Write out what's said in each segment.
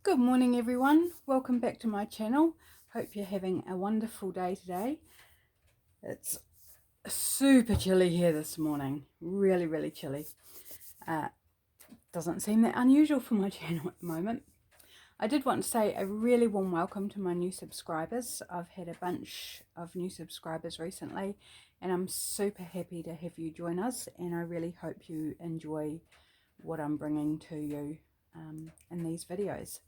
Good morning everyone, welcome back to my channel. Hope you're having a wonderful day today. It's super chilly here this morning, really chilly. Doesn't seem that unusual for my channel at the moment. I did want to say a really warm welcome to my new subscribers. I've had a bunch of new subscribers recently and I'm super happy to have you join us, and I really hope you enjoy what I'm bringing to you in these videos.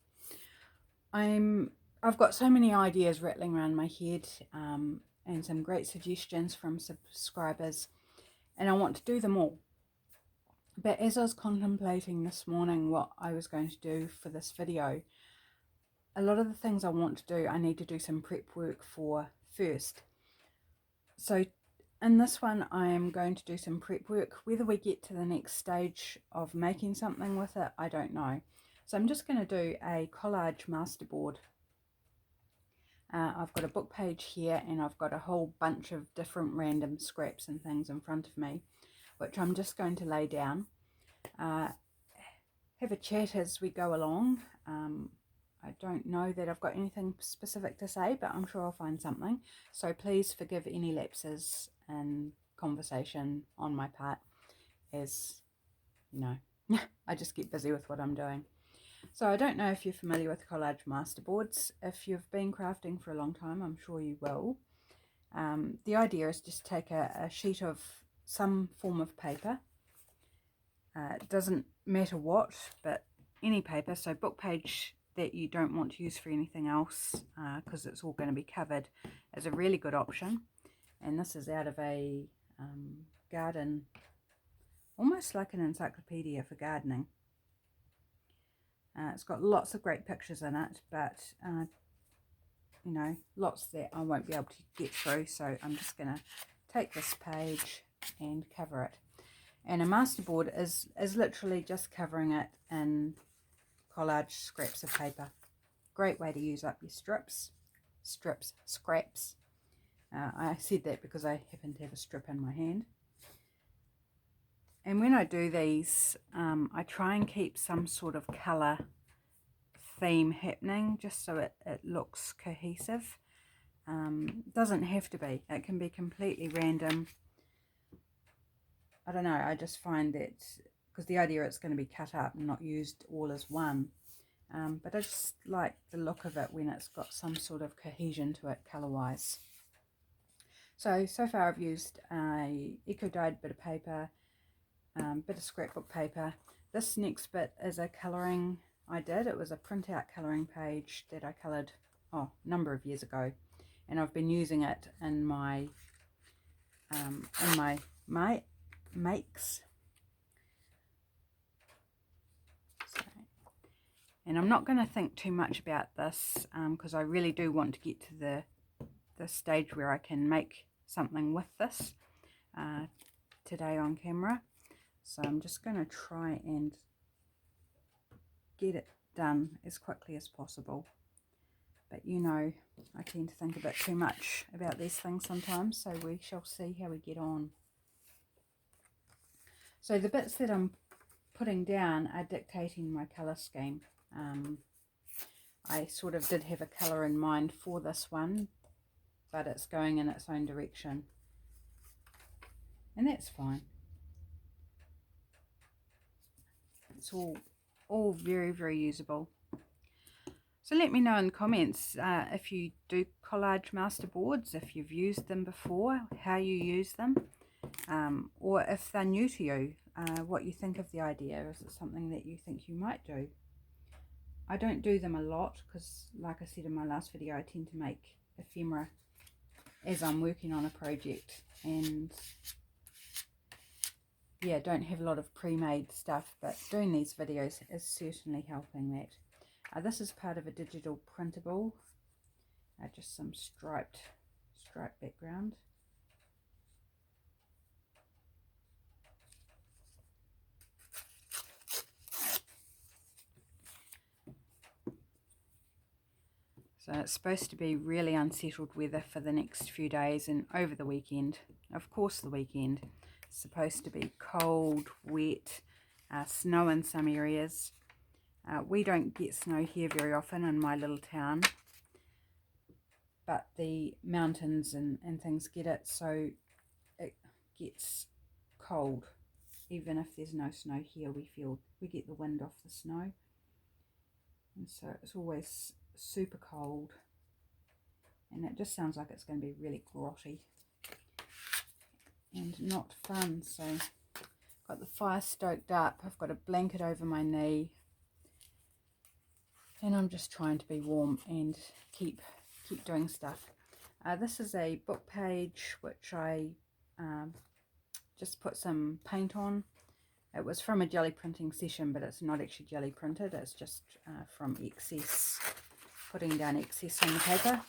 I've got so many ideas rattling around my head, and some great suggestions from subscribers, and I want to do them all. But as I was contemplating this morning what I was going to do for this video, a lot of the things I want to do I need to do some prep work for first. So in this one I am going to do some prep work. Whether we get to the next stage of making something with it, I don't know. So I'm just going to do a collage masterboard. I've got a book page here and I've got a whole bunch of different random scraps and things in front of me, which I'm just going to lay down, have a chat as we go along. I don't know that I've got anything specific to say, but I'm sure I'll find something. So please forgive any lapses in conversation on my part, as you know, I just get busy with what I'm doing. So I don't know if you're familiar with collage masterboards. If you've been crafting for a long time, I'm sure you will. The idea is just take a sheet of some form of paper. It doesn't matter what, but any paper. So book page that you don't want to use for anything else, because it's all going to be covered, is a really good option. And this is out of a garden, almost like an encyclopedia for gardening. It's got lots of great pictures in it, but you know, lots that I won't be able to get through, so I'm just going to take this page and cover it. And a masterboard is literally just covering it in collage scraps of paper. Great way to use up your scraps. I said that because I happen to have a strip in my hand. And when I do these, I try and keep some sort of colour theme happening, just so it looks cohesive. Doesn't have to be, it can be completely random. I don't know, I just find that, because the idea it's going to be cut up and not used all as one, but I just like the look of it when it's got some sort of cohesion to it colour wise. So far I've used a eco-dyed bit of paper, bit of scrapbook paper. This next bit is a colouring I did. It was a printout colouring page that I coloured a number of years ago, and I've been using it in my makes. So, and I'm not going to think too much about this, because I really do want to get to the stage where I can make something with this today on camera. So I'm just going to try and get it done as quickly as possible. But you know, I tend to think a bit too much about these things sometimes, so we shall see how we get on. So the bits that I'm putting down are dictating my colour scheme. I sort of did have a colour in mind for this one, but it's going in its own direction, and that's fine. It's all very usable. So let me know in the comments if you do collage masterboards, if you've used them before, how you use them, or if they're new to you, what you think of the idea. Is it something that you think you might do? I don't do them a lot because, like I said in my last video, I tend to make ephemera as I'm working on a project, and yeah, don't have a lot of pre-made stuff, but doing these videos is certainly helping that. This is part of a digital printable, just some striped background. So it's supposed to be really unsettled weather for the next few days and over the weekend. Of course the weekend. It's supposed to be cold, wet, snow in some areas. We don't get snow here very often in my little town, but the mountains and things get it, so it gets cold. Even if there's no snow here, we get the wind off the snow, and so it's always super cold, and it just sounds like it's going to be really grotty and not fun. So got the fire stoked up, I've got a blanket over my knee, and I'm just trying to be warm and keep doing stuff. This is a book page which I just put some paint on. It was from a jelly printing session, but it's not actually jelly printed, it's just from excess, putting down excess on the paper.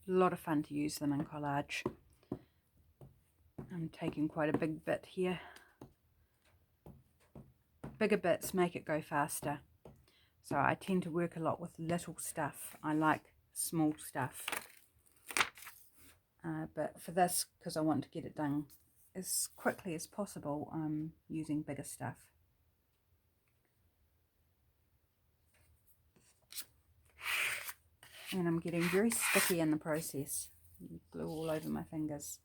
A lot of fun to use them in collage. I'm taking quite a big bit here. Bigger bits make it go faster. So I tend to work a lot with little stuff. I like small stuff. But for this, because I want to get it done as quickly as possible, I'm using bigger stuff. And I'm getting very sticky in the process. Glue all over my fingers.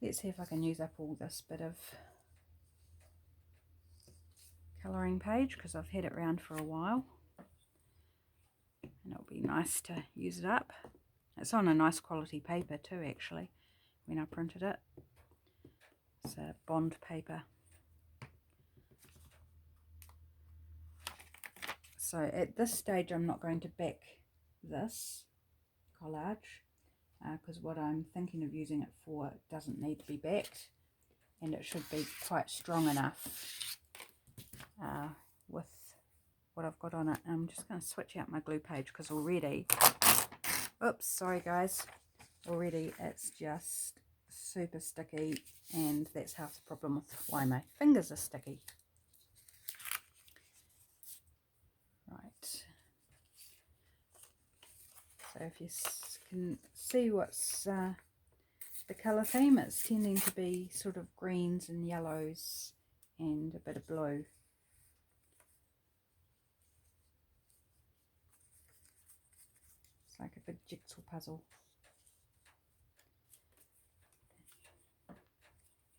Let's see if I can use up all this bit of colouring page, because I've had it around for a while. And it'll be nice to use it up. It's on a nice quality paper too, actually, when I printed it. It's a bond paper. So at this stage I'm not going to back this collage, because what I'm thinking of using it for doesn't need to be backed, and it should be quite strong enough with what I've got on it. I'm just going to switch out my glue page, because already, oops, sorry guys, already it's just super sticky, and that's half the problem with why my fingers are sticky. Right, so if you can see what's the colour theme, it's tending to be sort of greens and yellows and a bit of blue. It's like a big jigsaw puzzle.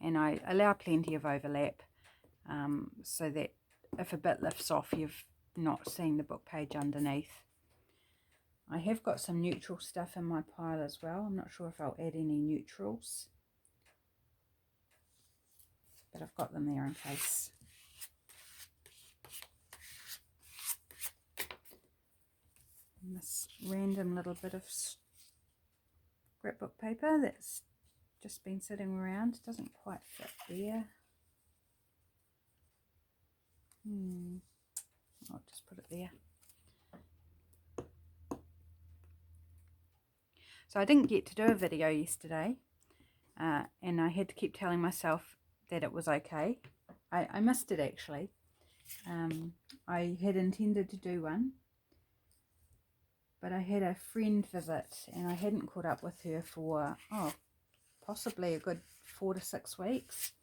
And I allow plenty of overlap, so that if a bit lifts off, you've not seen the book page underneath. I have got some neutral stuff in my pile as well. I'm not sure if I'll add any neutrals, but I've got them there in case. And this random little bit of scrapbook paper that's just been sitting around doesn't quite fit there. I'll just put it there. So I didn't get to do a video yesterday, and I had to keep telling myself that it was okay. I missed it actually. I had intended to do one, but I had a friend visit and I hadn't caught up with her for possibly a good 4 to 6 weeks.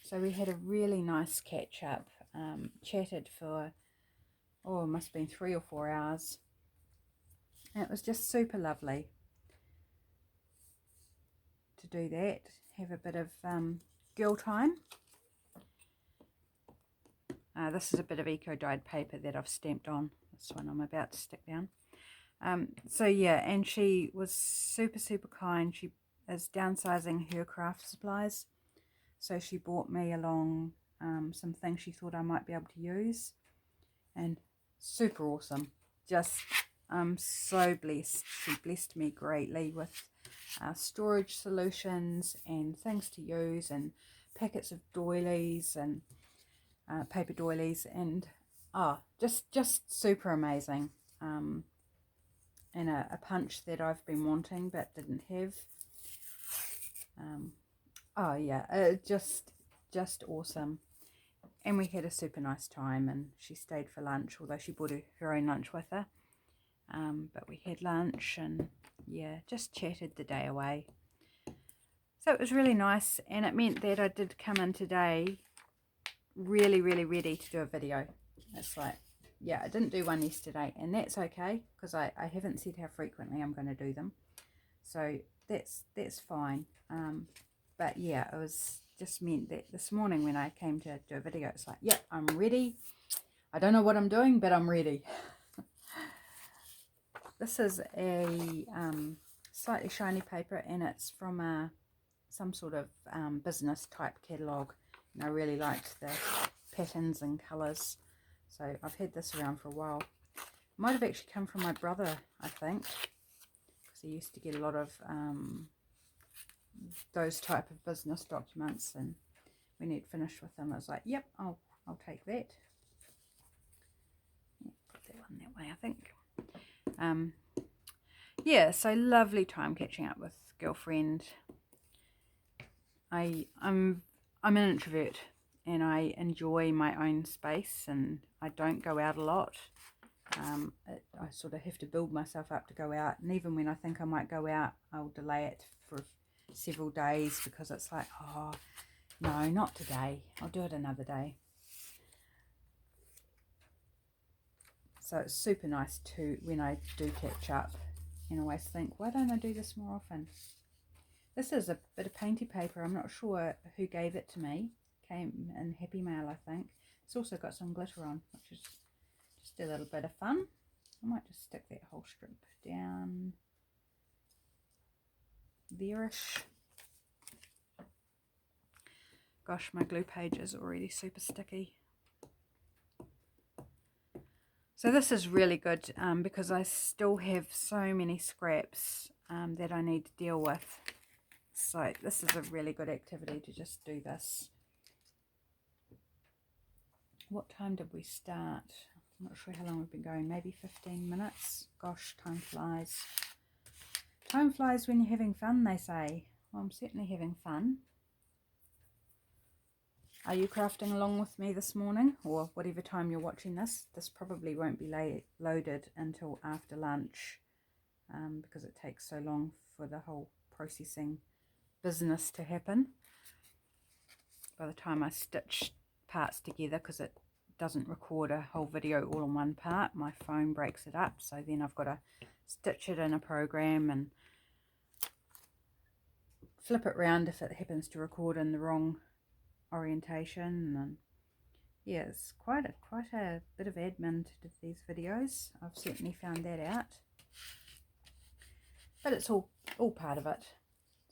So we had a really nice catch up, chatted for it must have been 3 or 4 hours, and it was just super lovely to do that, have a bit of girl time. This is a bit of eco-dyed paper that I've stamped on. This one I'm about to stick down. So yeah, and she was super kind. She is downsizing her craft supplies, so she brought me along some things she thought I might be able to use, and super awesome. Just I'm so blessed. She blessed me greatly with storage solutions and things to use, and packets of doilies and paper doilies, and just super amazing. And a punch that I've been wanting but didn't have. Just awesome. And we had a super nice time, and she stayed for lunch, although she brought her own lunch with her. But we had lunch and yeah, just chatted the day away. So it was really nice, and it meant that I did come in today really ready to do a video. It's like, yeah, I didn't do one yesterday, and that's okay, because I haven't said how frequently I'm going to do them, so that's fine. But yeah, it was just meant that this morning when I came to do a video, it's like, yep, I'm ready. I don't know what I'm doing, but I'm ready. This is a slightly shiny paper, and it's from some sort of business type catalogue, and I really liked the patterns and colours, so I've had this around for a while. Might have actually come from my brother, I think, because he used to get a lot of those type of business documents, and when he'd finished with them, I was like, yep, I'll take that. Yeah, put that one that way, I think. Yeah, so lovely time catching up with girlfriend. I'm an introvert, and I enjoy my own space, and I don't go out a lot. I sort of have to build myself up to go out, and even when I think I might go out, I'll delay it for several days, because it's like, oh no, not today, I'll do it another day. So it's super nice to, when I do catch up, and always think, why don't I do this more often? This is a bit of painty paper. I'm not sure who gave it to me. Came in Happy Mail, I think. It's also got some glitter on, which is just a little bit of fun. I might just stick that whole strip down there-ish. Gosh, my glue page is already super sticky. So this is really good because I still have so many scraps that I need to deal with. So this is a really good activity to just do this. What time did we start? I'm not sure how long we've been going, maybe 15 minutes. Gosh, time flies. Time flies when you're having fun, they say. Well, I'm certainly having fun. Are you crafting along with me this morning, or whatever time you're watching this? This probably won't be loaded until after lunch because it takes so long for the whole processing business to happen. By the time I stitch parts together, because it doesn't record a whole video all in one part, my phone breaks it up, so then I've got to stitch it in a program and flip it round if it happens to record in the wrong orientation. And yeah, it's quite a bit of admin to do these videos. I've certainly found that out, but it's all part of it,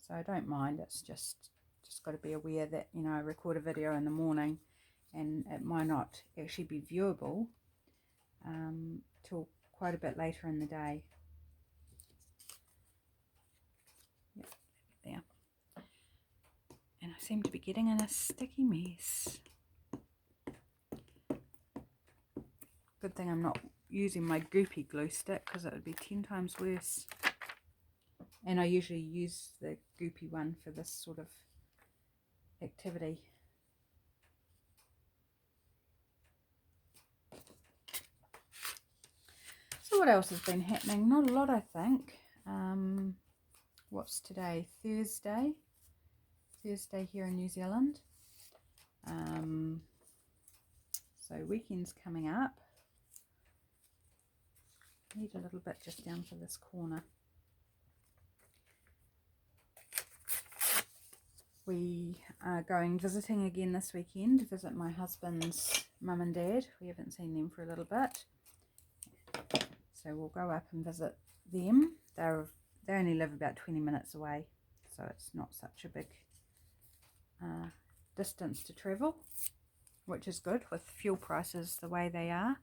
so I don't mind. It's just got to be aware that, you know, I record a video in the morning and it might not actually be viewable till quite a bit later in the day. Yep, there. And I seem to be getting in a sticky mess. Good thing I'm not using my goopy glue stick, because it would be 10 times worse. And I usually use the goopy one for this sort of activity. So what else has been happening? Not a lot, I think. What's today? Thursday here in New Zealand. So weekend's coming up. Need a little bit just down for this corner. We are going visiting again this weekend to visit my husband's mum and dad. We haven't seen them for a little bit, so we'll go up and visit them. They only live about 20 minutes away, so it's not such a big distance to travel, which is good with fuel prices the way they are.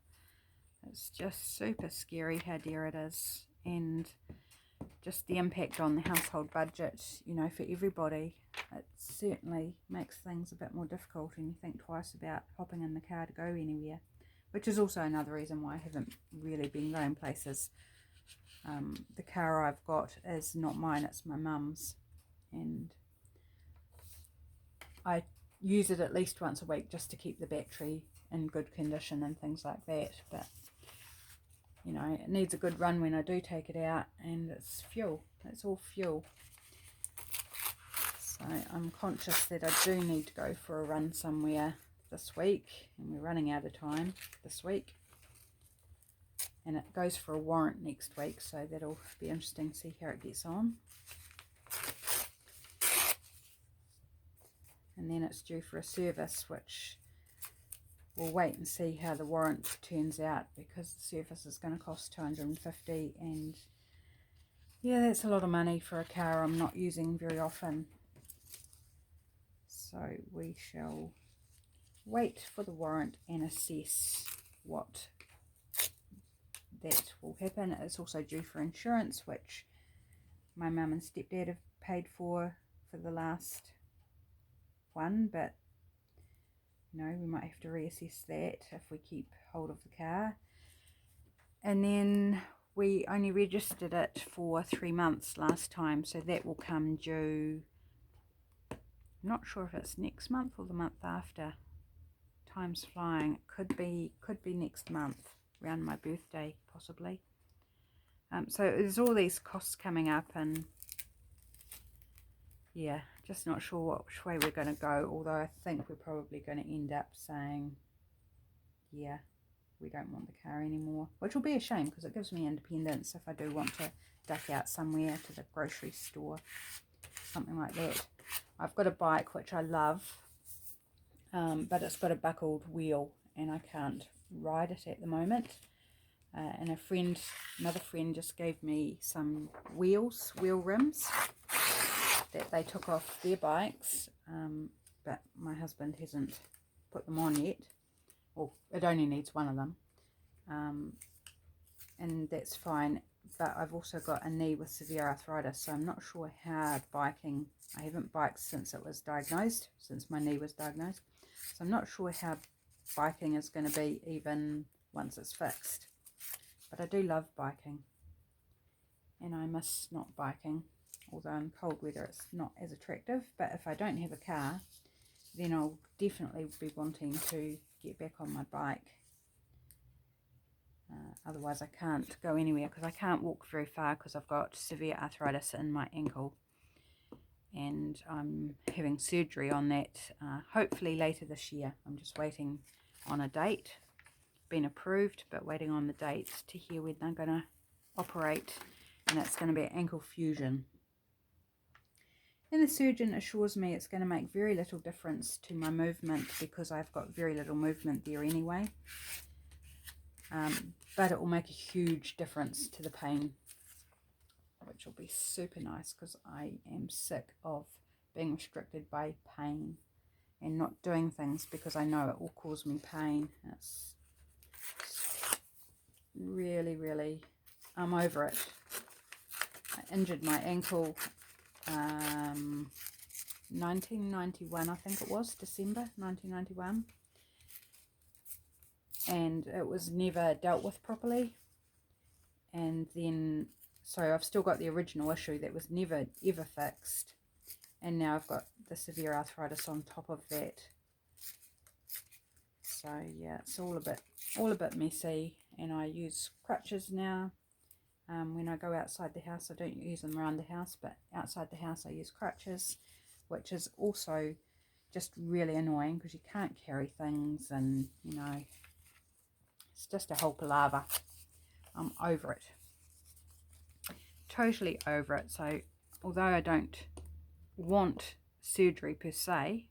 It's just super scary how dear it is, and just the impact on the household budget, you know, for everybody. It certainly makes things a bit more difficult, and you think twice about hopping in the car to go anywhere, which is also another reason why I haven't really been going places. The car I've got is not mine, it's my mum's, and I use it at least once a week just to keep the battery in good condition and things like that. But you know, it needs a good run when I do take it out, and it's fuel. It's all fuel. So So I'm conscious that I do need to go for a run somewhere this week, and we're running out of time this week. And it goes for a warrant next week, so that'll be interesting to see how it gets on. And then it's due for a service, which we'll wait and see how the warrant turns out, because the service is going to cost $250, and yeah, that's a lot of money for a car I'm not using very often. So we shall wait for the warrant and assess what that will happen. It's also due for insurance, which my mum and stepdad have paid for the last one, but you know, we might have to reassess that if we keep hold of the car. And then we only registered it for 3 months last time, so that will come due, I'm not sure if it's next month or the month after. Time's flying. It could be next month, around my birthday possibly. So there's all these costs coming up, and yeah, just not sure which way we're going to go, although I think we're probably going to end up saying, yeah, we don't want the car anymore, which will be a shame because it gives me independence if I do want to duck out somewhere to the grocery store, something like that. I've got a bike which I love, but it's got a buckled wheel and I can't ride it at the moment. And another friend just gave me some wheel rims that they took off their bikes, but my husband hasn't put them on yet. Well, it only needs one of them, and that's fine. But I've also got a knee with severe arthritis, so I'm not sure how biking, I haven't biked since it was diagnosed, since my knee was diagnosed, so I'm not sure how biking is going to be even once it's fixed. But I do love biking, and I miss not biking, although in cold weather it's not as attractive. But if I don't have a car, then I'll definitely be wanting to get back on my bike. Otherwise I can't go anywhere, because I can't walk very far because I've got severe arthritis in my ankle, and I'm having surgery on that hopefully later this year. I'm just waiting on a date. Been approved, but waiting on the date to hear when they're going to operate, and it's going to be an ankle fusion. And the surgeon assures me it's going to make very little difference to my movement, because I've got very little movement there anyway. But it will make a huge difference to the pain, which will be super nice, because I am sick of being restricted by pain and not doing things because I know it will cause me pain. It's really, I'm over it. I injured my ankle 1991, I think it was, December 1991, and it was never dealt with properly. And then, so I've still got the original issue that was never ever fixed, and now I've got the severe arthritis on top of that. So yeah, it's all a bit messy, and I use crutches now. When I go outside the house, I don't use them around the house, but outside the house I use crutches, which is also just really annoying because you can't carry things, and you know, it's just a whole palaver. I'm over it, totally over it. So although I don't want surgery per se,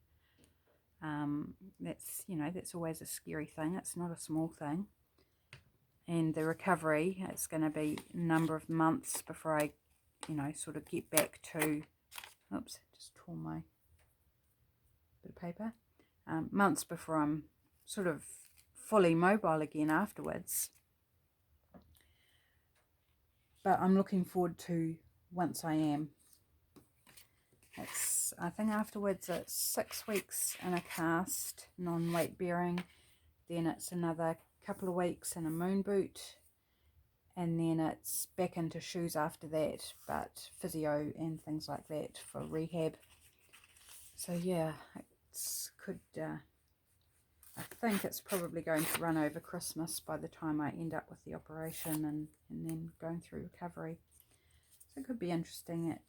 that's, you know, that's always a scary thing. It's not a small thing. And the recovery, it's going to be a number of months before I, you know, sort of get back to, oops, just tore my bit of paper, months before I'm sort of fully mobile again afterwards. But I'm looking forward to once I am. It's, I think afterwards it's 6 weeks in a cast, non-weight bearing, then it's another couple of weeks in a moon boot, and then it's back into shoes after that, but physio and things like that for rehab. So yeah, it's I think it's probably going to run over Christmas by the time I end up with the operation and then going through recovery. So it could be interesting at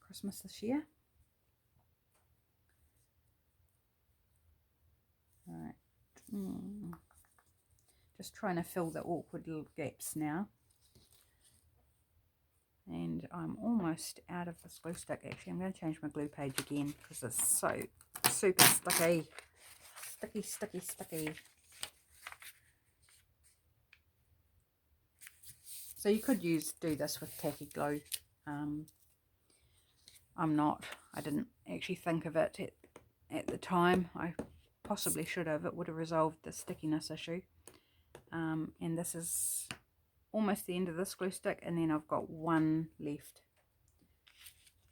Christmas this year. Just trying to fill the awkward little gaps now. And I'm almost out of this glue stick. Actually, I'm going to change my glue page again because it's so super sticky. Sticky, sticky, sticky. So you could do this with tacky glue. I didn't actually think of it at the time. I possibly should have. It would have resolved the stickiness issue. And this is almost the end of this glue stick, and then I've got one left.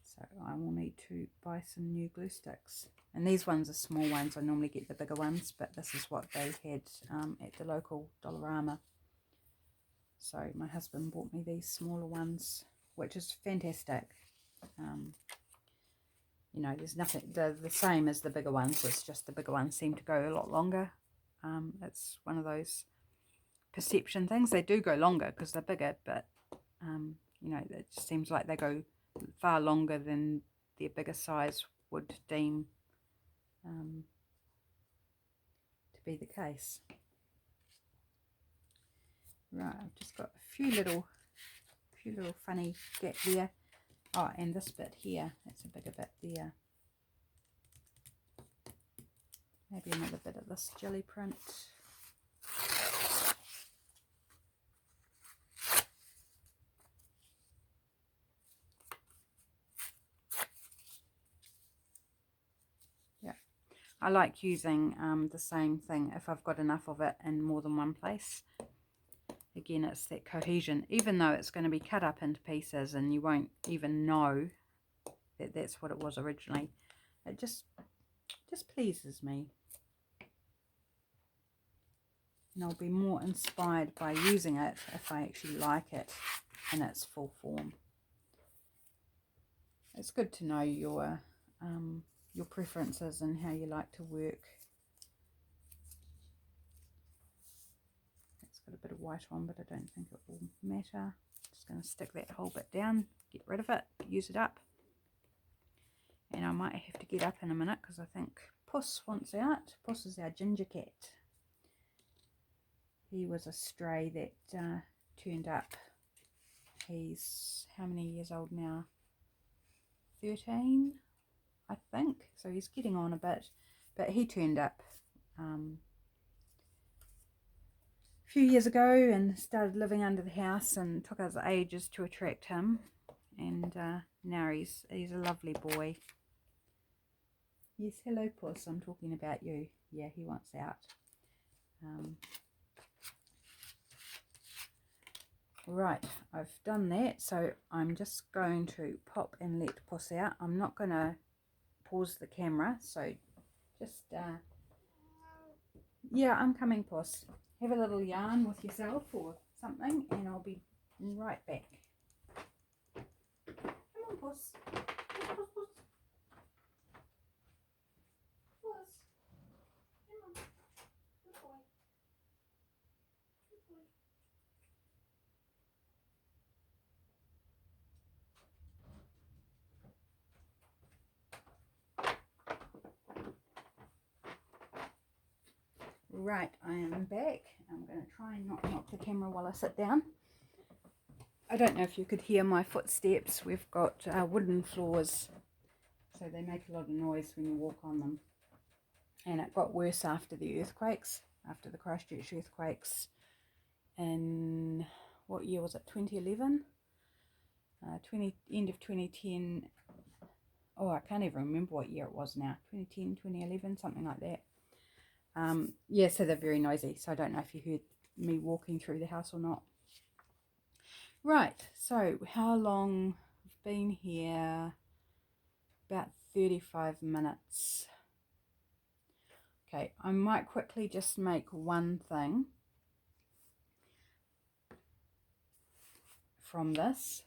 So I will need to buy some new glue sticks. And these ones are small ones. I normally get the bigger ones, but this is what they had at the local Dollarama. So my husband bought me these smaller ones, which is fantastic. You know, there's nothing, they're the same as the bigger ones. It's just the bigger ones seem to go a lot longer. It's one of those perception things. They do go longer because they're bigger, but you know, it just seems like they go far longer than their bigger size would deem to be the case. Right, I've just got a few little funny gap there. Oh, and this bit here, that's a bigger bit there. Maybe another bit of this jelly print. Yeah, I like using the same thing if I've got enough of it in more than one place. Again, it's that cohesion, even though it's going to be cut up into pieces and you won't even know that that's what it was originally. It just pleases me. And I'll be more inspired by using it if I actually like it in its full form. It's good to know your preferences and how you like to work. It's got a bit of white on, but I don't think it will matter. Just going to stick that whole bit down, get rid of it, use it up. And I might have to get up in a minute because I think Puss wants out. Puss is our ginger cat. He was a stray that turned up. He's how many years old now? 13, I think. So he's getting on a bit. But he turned up a few years ago and started living under the house, and took us ages to attract him. And now he's a lovely boy. Yes, hello Puss, I'm talking about you. Yeah, he wants out. Right, I've done that, so I'm just going to pop and let Puss out. I'm not going to pause the camera, so just, yeah, I'm coming, Puss. Have a little yarn with yourself or something, and I'll be right back. Come on, Puss. Puss, Puss, Puss. Puss. Come on. Good boy. Good boy. Right, I am back. I'm going to try and not knock the camera while I sit down. I don't know if you could hear my footsteps. We've got wooden floors, so they make a lot of noise when you walk on them. And it got worse after the earthquakes, after the Christchurch earthquakes in, what year was it, 2011? End of 2010. Oh, I can't even remember what year it was now. 2010, 2011, something like that. Yeah, so they're very noisy. So I don't know if you heard me walking through the house or not. Right, so how long I've been here? About 35 minutes. Okay, I might quickly just make one thing from this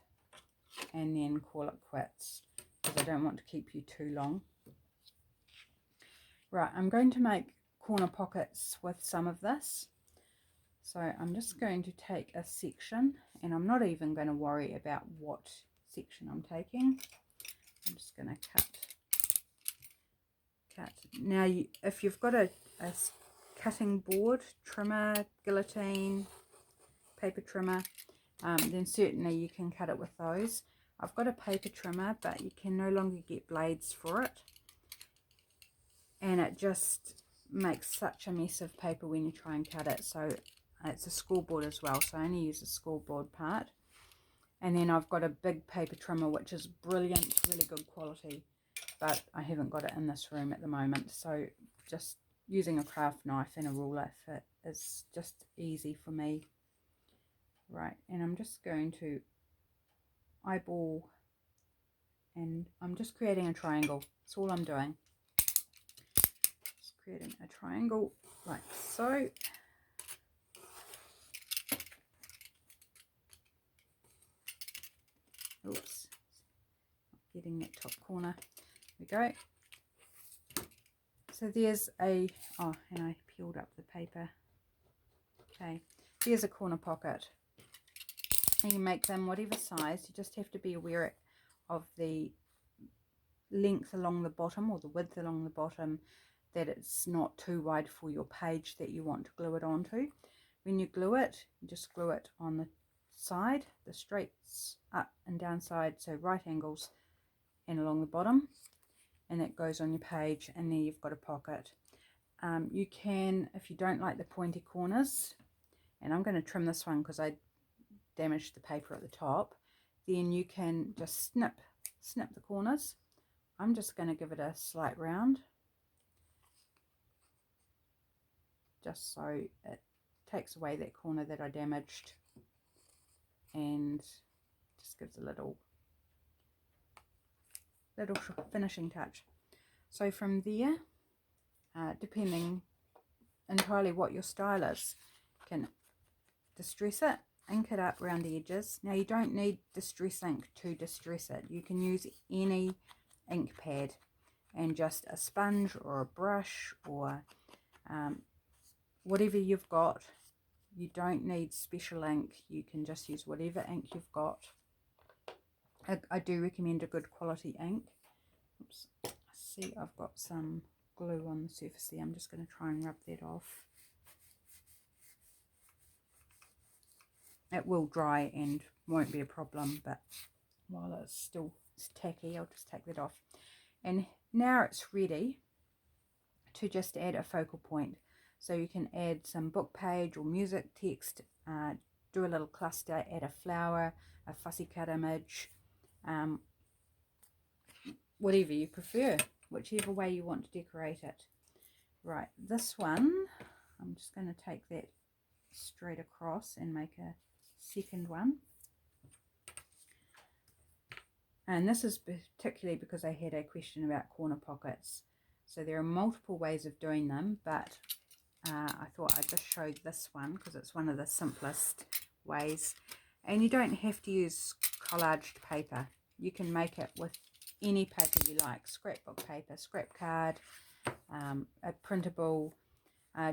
and then call it quits, because I don't want to keep you too long. Right, I'm going to make corner pockets with some of this. So I'm just going to take a section, and I'm not even going to worry about what section I'm taking. I'm just going to cut. Now, if you've got a cutting board, trimmer, guillotine, paper trimmer, then certainly you can cut it with those. I've got a paper trimmer, but you can no longer get blades for it, and it just makes such a mess of paper when you try and cut it. So it's a scoreboard as well, so I only use a scoreboard part. And then I've got a big paper trimmer, which is brilliant, really good quality, but I haven't got it in this room at the moment. So just using a craft knife and a ruler fit is just easy for me. Right, and I'm just going to eyeball, and I'm just creating a triangle. That's all I'm doing. Just creating a triangle like so. Oops, getting that top corner. There we go. So there's a, oh, and I peeled up the paper. Okay, there's a corner pocket. And you make them whatever size. You just have to be aware of the length along the bottom, or the width along the bottom, that it's not too wide for your page that you want to glue it onto. When you glue it, you just glue it on the side, the straights up and down side, so right angles, and along the bottom, and that goes on your page, and then you've got a pocket. You can, if you don't like the pointy corners, and I'm going to trim this one because I damaged the paper at the top, then you can just snip the corners. I'm just going to give it a slight round, just so it takes away that corner that I damaged, and just gives a little finishing touch. So from there, depending entirely what your style is, you can distress it, ink it up around the edges. Now you don't need distress ink to distress it. You can use any ink pad and just a sponge or a brush or whatever you've got. You don't need special ink. You can just use whatever ink you've got. I do recommend a good quality ink. Oops, I see I've got some glue on the surface there. I'm just going to try and rub that off. It will dry and won't be a problem, but while it's tacky, I'll just take that off. And now it's ready to just add a focal point. So you can add some book page or music text, do a little cluster, add a flower, a fussy cut image, whatever you prefer, whichever way you want to decorate it. Right, this one, I'm just going to take that straight across and make a second one. And this is particularly because I had a question about corner pockets. So there are multiple ways of doing them, but I thought I'd just show this one because it's one of the simplest ways. And you don't have to use collaged paper. You can make it with any paper you like, scrapbook paper, scrap card, a printable.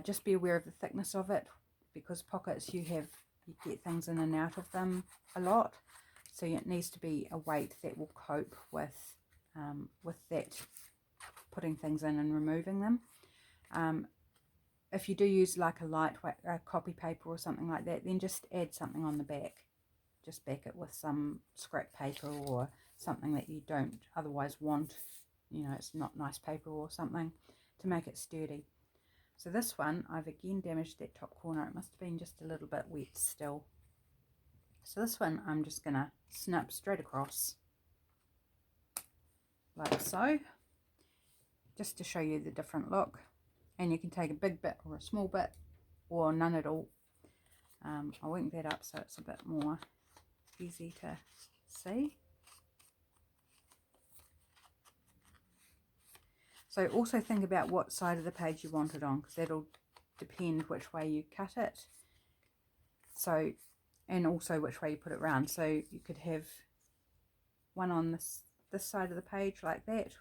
Just be aware of the thickness of it, because pockets you get things in and out of them a lot. So it needs to be a weight that will cope with that, putting things in and removing them. If you do use like a lightweight copy paper or something like that, then just add something on the back. Just back it with some scrap paper or something that you don't otherwise want. You know, it's not nice paper or something, to make it sturdy. So this one, I've again damaged that top corner. It must have been just a little bit wet still. So this one, I'm just going to snip straight across, like so, just to show you the different look. And you can take a big bit or a small bit, or none at all. I'll ink that up so it's a bit more easy to see. So also think about what side of the page you want it on, because that'll depend which way you cut it. So, and also which way you put it round. So you could have one on this side of the page like that,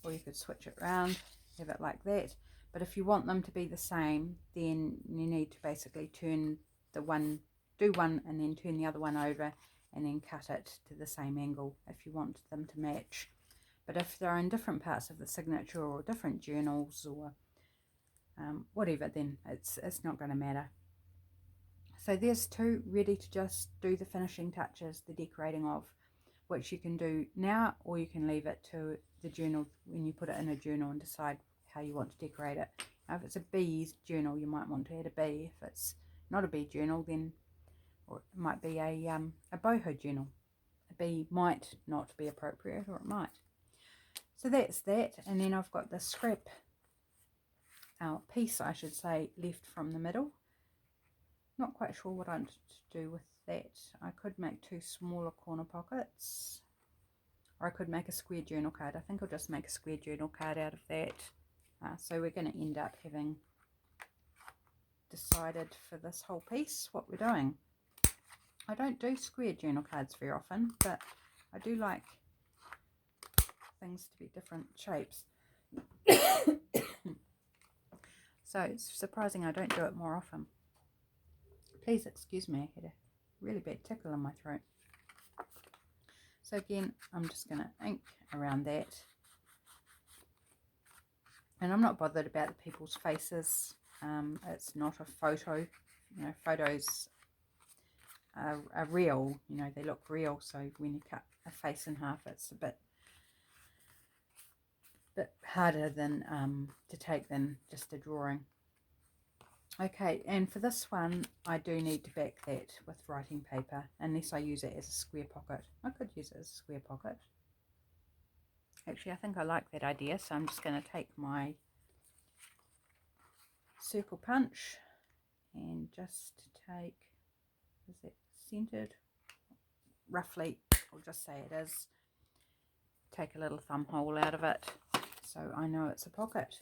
or you could switch it round, have it like that. But if you want them to be the same, then you need to basically turn the one, do one and then turn the other one over, and then cut it to the same angle if you want them to match. But if they're in different parts of the signature or different journals or whatever, then it's not going to matter. So there's two ready to just do the finishing touches, the decorating of, which you can do now, or you can leave it to the journal when you put it in a journal and decide how you want to decorate it. Now, if it's a bees journal, you might want to add a bee. If it's not a bee journal, then, or it might be a boho journal. A bee might not be appropriate, or it might. So that's that, and then I've got the scrap piece, I should say, left from the middle. Not quite sure what I'm to do with that. I could make two smaller corner pockets, or I could make a square journal card. I think I'll just make a square journal card out of that. So we're going to end up having decided for this whole piece what we're doing. I don't do square journal cards very often, but I do like things to be different shapes. So it's surprising I don't do it more often. Please excuse me, I had a really bad tickle in my throat. So again, I'm just going to ink around that. And I'm not bothered about the people's faces. It's not a photo. You know, photos are real. You know, they look real. So when you cut a face in half, it's a bit harder than to take than just a drawing. Okay, and for this one, I do need to back that with writing paper, unless I use it as a square pocket. I could use it as a square pocket. Actually, I think I like that idea, so I'm just going to take my circle punch and just take, is it centered? Roughly, I'll just say it is. Take a little thumb hole out of it, so I know it's a pocket.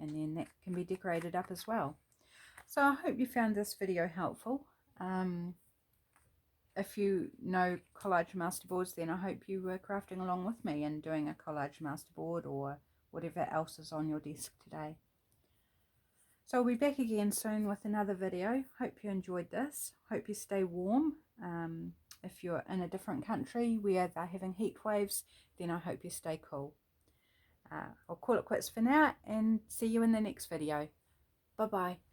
And then that can be decorated up as well. So I hope you found this video helpful. If you know collage masterboards, then I hope you were crafting along with me and doing a collage masterboard or whatever else is on your desk today. So I'll be back again soon with another video. Hope you enjoyed this. Hope you stay warm. If you're in a different country where they're having heat waves, then I hope you stay cool. I'll call it quits for now and see you in the next video. Bye bye.